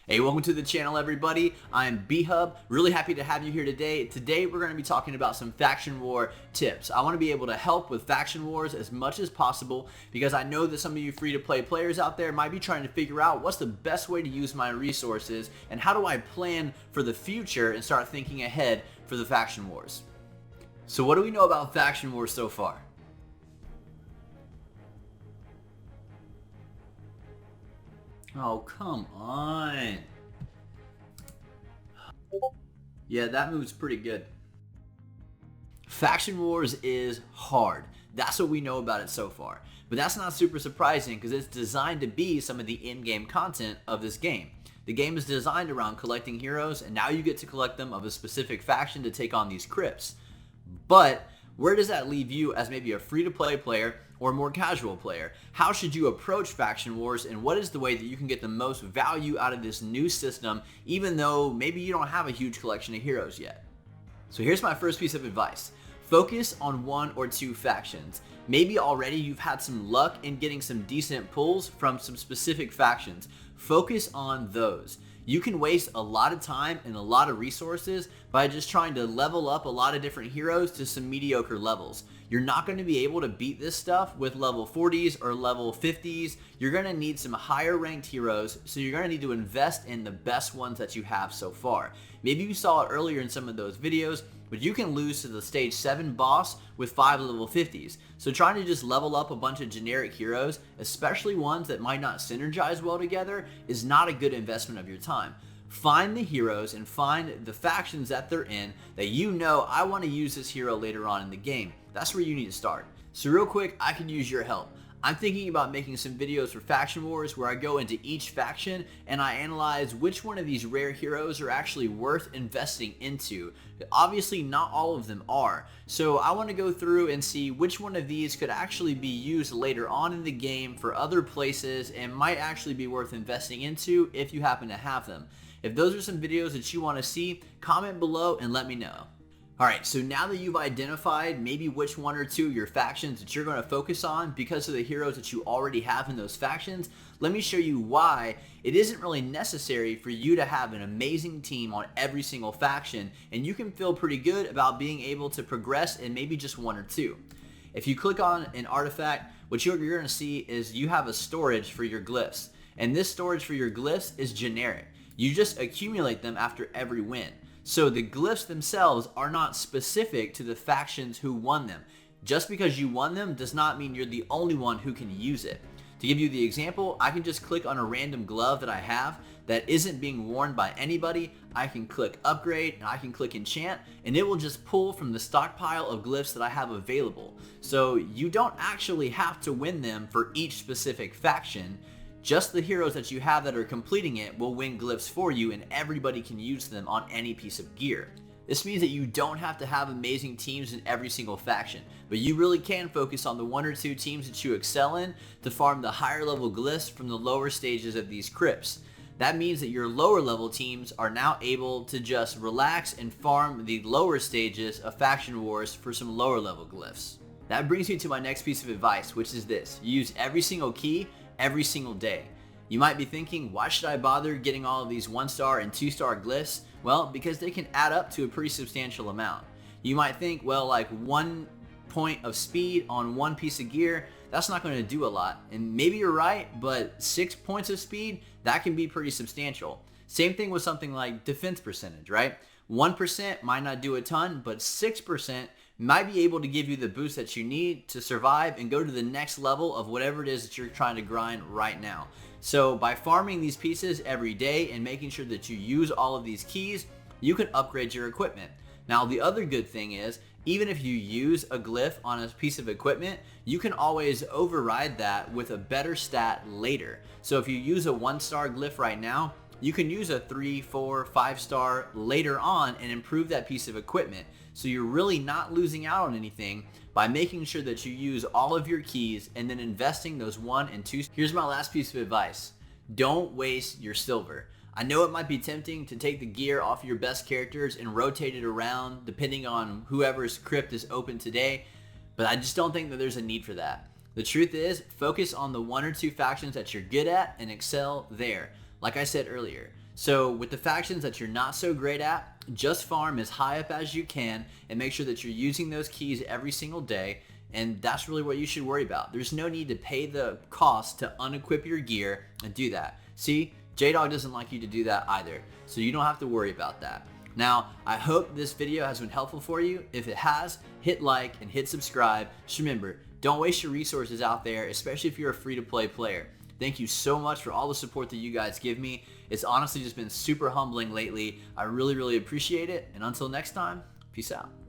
Hey, welcome to the channel, everybody. I'm B-Hub. Really happy to have you here today. Today, we're going to be talking about some faction war tips. I want to be able to help with faction wars as much as possible because I know that some of you free-to-play players out there might be trying to figure out what's the best way to use my resources and how do I plan for the future and start thinking ahead for the faction wars. So what do we know about faction wars so far? Oh, come on. Yeah, that move's pretty good. Faction Wars is hard. That's what we know about it so far. But that's not super surprising because it's designed to be some of the in-game content of this game. The game is designed around collecting heroes, and now you get to collect them of a specific faction to take on these crypts. But where does that leave you as maybe a free-to-play player or a more casual player? How should you approach faction wars, and what is the way that you can get the most value out of this new system even though maybe you don't have a huge collection of heroes yet? So here's my first piece of advice. Focus on one or two factions. Maybe already you've had some luck in getting some decent pulls from some specific factions. Focus on those. You can waste a lot of time and a lot of resources by just trying to level up a lot of different heroes to some mediocre levels. You're not going to be able to beat this stuff with level 40s or level 50s. You're going to need some higher ranked heroes, so you're going to need to invest in the best ones that you have so far. Maybe you saw it earlier in some of those videos, but you can lose to the stage 7 boss with 5 level 50s. So trying to just level up a bunch of generic heroes, especially ones that might not synergize well together, is not a good investment of your time. Find the heroes and find the factions that they're in that you know, I want to use this hero later on in the game. That's where you need to start. So real quick, I can use your help. I'm thinking about making some videos for faction wars where I go into each faction and I analyze which one of these rare heroes are actually worth investing into. Obviously not all of them are, so I want to go through and see which one of these could actually be used later on in the game for other places and might actually be worth investing into if you happen to have them. If those are some videos that you want to see, comment below and let me know. Alright, so now that you've identified maybe which one or two of your factions that you're going to focus on because of the heroes that you already have in those factions, let me show you why it isn't really necessary for you to have an amazing team on every single faction, and you can feel pretty good about being able to progress in maybe just one or two. If you click on an artifact, what you're going to see is you have a storage for your glyphs, and this storage for your glyphs is generic. You just accumulate them after every win. So the glyphs themselves are not specific to the factions who won them. Just because you won them does not mean you're the only one who can use it. To give you the example, I can just click on a random glove that I have that isn't being worn by anybody. I can click upgrade and I can click enchant, and it will just pull from the stockpile of glyphs that I have available. So you don't actually have to win them for each specific faction. Just the heroes that you have that are completing it will win glyphs for you, and everybody can use them on any piece of gear. This means that you don't have to have amazing teams in every single faction, but you really can focus on the one or two teams that you excel in to farm the higher level glyphs from the lower stages of these crypts. That means that your lower level teams are now able to just relax and farm the lower stages of faction wars for some lower level glyphs. That brings me to my next piece of advice, which is this: use every single key every single day. You might be thinking, why should I bother getting all of these 1-star and 2-star glyphs? Well, because they can add up to a pretty substantial amount. You might think, well, like 1 point of speed on one piece of gear, that's not going to do a lot. And maybe you're right, but 6 points of speed, that can be pretty substantial. Same thing with something like defense percentage, right? 1% might not do a ton, but 6% might be able to give you the boost that you need to survive and go to the next level of whatever it is that you're trying to grind right now. So by farming these pieces every day and making sure that you use all of these keys, you can upgrade your equipment. Now the other good thing is, even if you use a glyph on a piece of equipment, you can always override that with a better stat later. So if you use a 1-star glyph right now, you can use a 3, 4, 5-star later on and improve that piece of equipment. So you're really not losing out on anything by making sure that you use all of your keys and then investing those 1 and 2. Here's my last piece of advice. Don't waste your silver. I know it might be tempting to take the gear off your best characters and rotate it around depending on whoever's crypt is open today, but I just don't think that there's a need for that. The truth is, focus on the 1 or 2 factions that you're good at and excel there. Like I said earlier, So with the factions that you're not so great at, just farm as high up as you can and make sure that you're using those keys every single day, and that's really what you should worry about. There's no need to pay the cost to unequip your gear and do that. See, J-Dog doesn't like you to do that either, so you don't have to worry about that. Now, I hope this video has been helpful for you. If it has, hit like and hit subscribe. Just remember, don't waste your resources out there, especially if you're a free-to-play player. Thank you so much for all the support that you guys give me. It's honestly just been super humbling lately. I really, really appreciate it. And until next time, peace out.